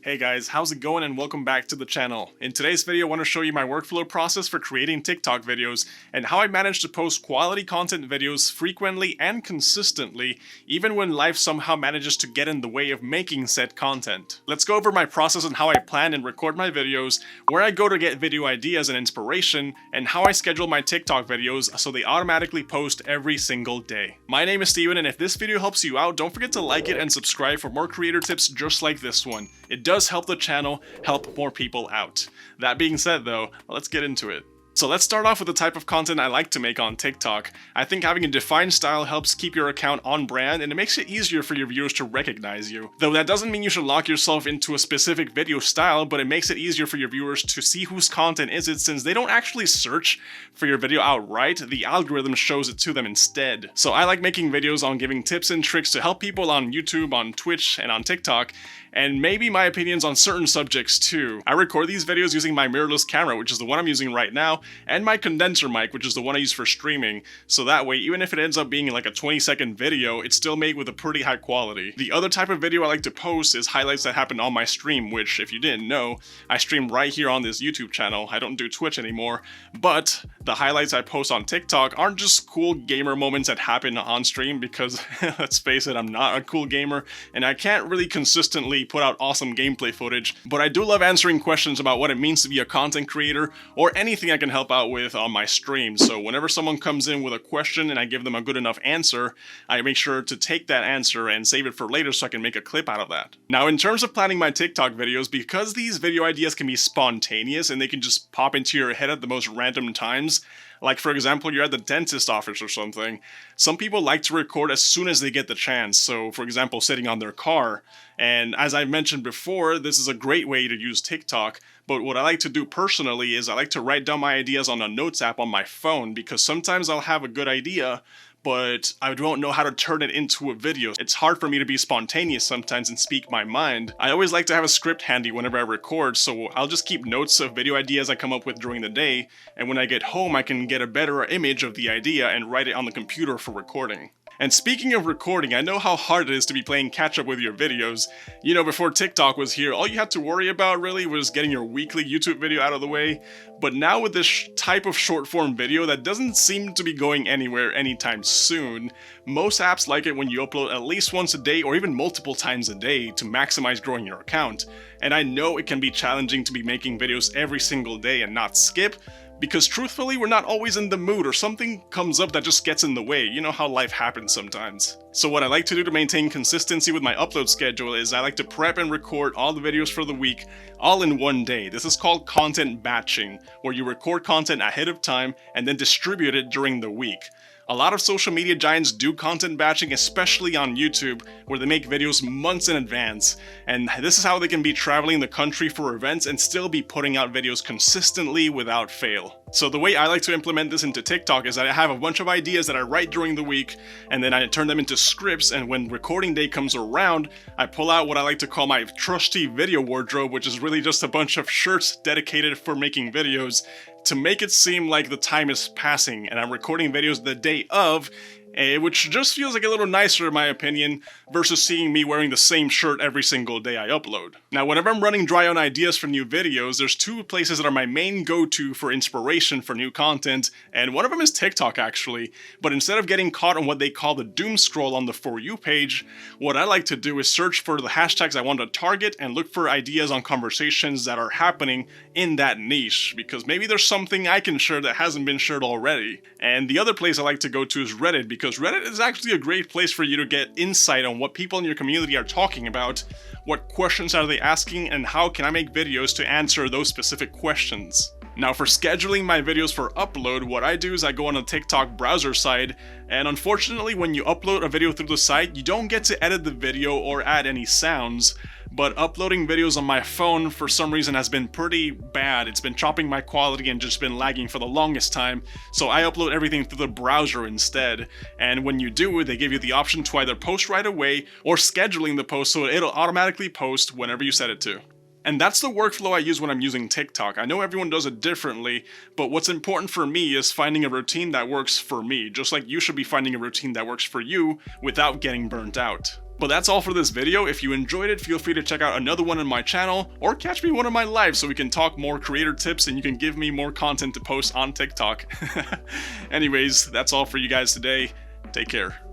Hey guys, how's it going and welcome back to the channel. In today's video I want to show you my workflow process for creating TikTok videos and how I manage to post quality content videos frequently and consistently even when life somehow manages to get in the way of making said content. Let's go over my process and how I plan and record my videos, where I go to get video ideas and inspiration, and how I schedule my TikTok videos so they automatically post every single day. My name is Steven, and if this video helps you out, don't forget to like it and subscribe for more creator tips just like this one. It does help the channel help more people out. That being said though, let's get into it. So let's start off with the type of content I like to make on TikTok. I think having a defined style helps keep your account on brand and it makes it easier for your viewers to recognize you. Though that doesn't mean you should lock yourself into a specific video style, but it makes it easier for your viewers to see whose content is it since they don't actually search for your video outright, the algorithm shows it to them instead. So I like making videos on giving tips and tricks to help people on YouTube, on Twitch, and on TikTok, and maybe my opinions on certain subjects too. I record these videos using my mirrorless camera, which is the one I'm using right now, and my condenser mic, which is the one I use for streaming, so that way even if it ends up being like a 20-second video, it's still made with a pretty high quality. The other type of video I like to post is highlights that happen on my stream, which if you didn't know, I stream right here on this YouTube channel. I don't do Twitch anymore, but the highlights I post on TikTok aren't just cool gamer moments that happen on stream because let's face it, I'm not a cool gamer and I can't really consistently put out awesome gameplay footage, but I do love answering questions about what it means to be a content creator or anything I can help out with on my stream. So whenever someone comes in with a question and I give them a good enough answer, I make sure to take that answer and save it for later so I can make a clip out of that. Now in terms of planning my TikTok videos, because these video ideas can be spontaneous and they can just pop into your head at the most random times, like for example, you're at the dentist office or something, some people like to record as soon as they get the chance. So for example, sitting on their car. And as I mentioned before, this is a great way to use TikTok. But what I like to do personally is I like to write down my ideas on a notes app on my phone, because sometimes I'll have a good idea, but I don't know how to turn it into a video. It's hard for me to be spontaneous sometimes and speak my mind. I always like to have a script handy whenever I record, so I'll just keep notes of video ideas I come up with during the day, and when I get home I can get a better image of the idea and write it on the computer for recording. And speaking of recording, I know how hard it is to be playing catch up with your videos. You know, before TikTok was here, all you had to worry about really was getting your weekly YouTube video out of the way. But now with this type of short form video that doesn't seem to be going anywhere anytime soon, most apps like it when you upload at least once a day or even multiple times a day to maximize growing your account. And I know it can be challenging to be making videos every single day and not skip, because truthfully, we're not always in the mood or something comes up that just gets in the way. You know how life happens sometimes. So what I like to do to maintain consistency with my upload schedule is I like to prep and record all the videos for the week all in one day. This is called content batching, where you record content ahead of time and then distribute it during the week. A lot of social media giants do content batching, especially on YouTube, where they make videos months in advance, and this is how they can be traveling the country for events and still be putting out videos consistently without fail. So the way I like to implement this into TikTok is that I have a bunch of ideas that I write during the week, and then I turn them into scripts, and when recording day comes around, I pull out what I like to call my trusty video wardrobe, which is really just a bunch of shirts dedicated for making videos, to make it seem like the time is passing and I'm recording videos the day of, which just feels like a little nicer in my opinion, versus seeing me wearing the same shirt every single day I upload. Now whenever I'm running dry on ideas for new videos, there's two places that are my main go-to for inspiration for new content, and one of them is TikTok actually, but instead of getting caught on what they call the doom scroll on the For You page, what I like to do is search for the hashtags I want to target and look for ideas on conversations that are happening in that niche, because maybe there's something I can share that hasn't been shared already. And the other place I like to go to is Reddit, because Reddit is actually a great place for you to get insight on what people in your community are talking about, what questions are they asking, and how can I make videos to answer those specific questions. Now for scheduling my videos for upload, what I do is I go on a TikTok browser site, and unfortunately when you upload a video through the site, you don't get to edit the video or add any sounds. But uploading videos on my phone for some reason has been pretty bad. It's been chopping my quality and just been lagging for the longest time, so I upload everything through the browser instead. And when you do, they give you the option to either post right away or scheduling the post so it'll automatically post whenever you set it to. And that's the workflow I use when I'm using TikTok. I know everyone does it differently, but what's important for me is finding a routine that works for me, just like you should be finding a routine that works for you without getting burnt out. But that's all for this video. If you enjoyed it, feel free to check out another one on my channel, or catch me one of my lives so we can talk more creator tips and you can give me more content to post on TikTok. Anyways, that's all for you guys today. Take care.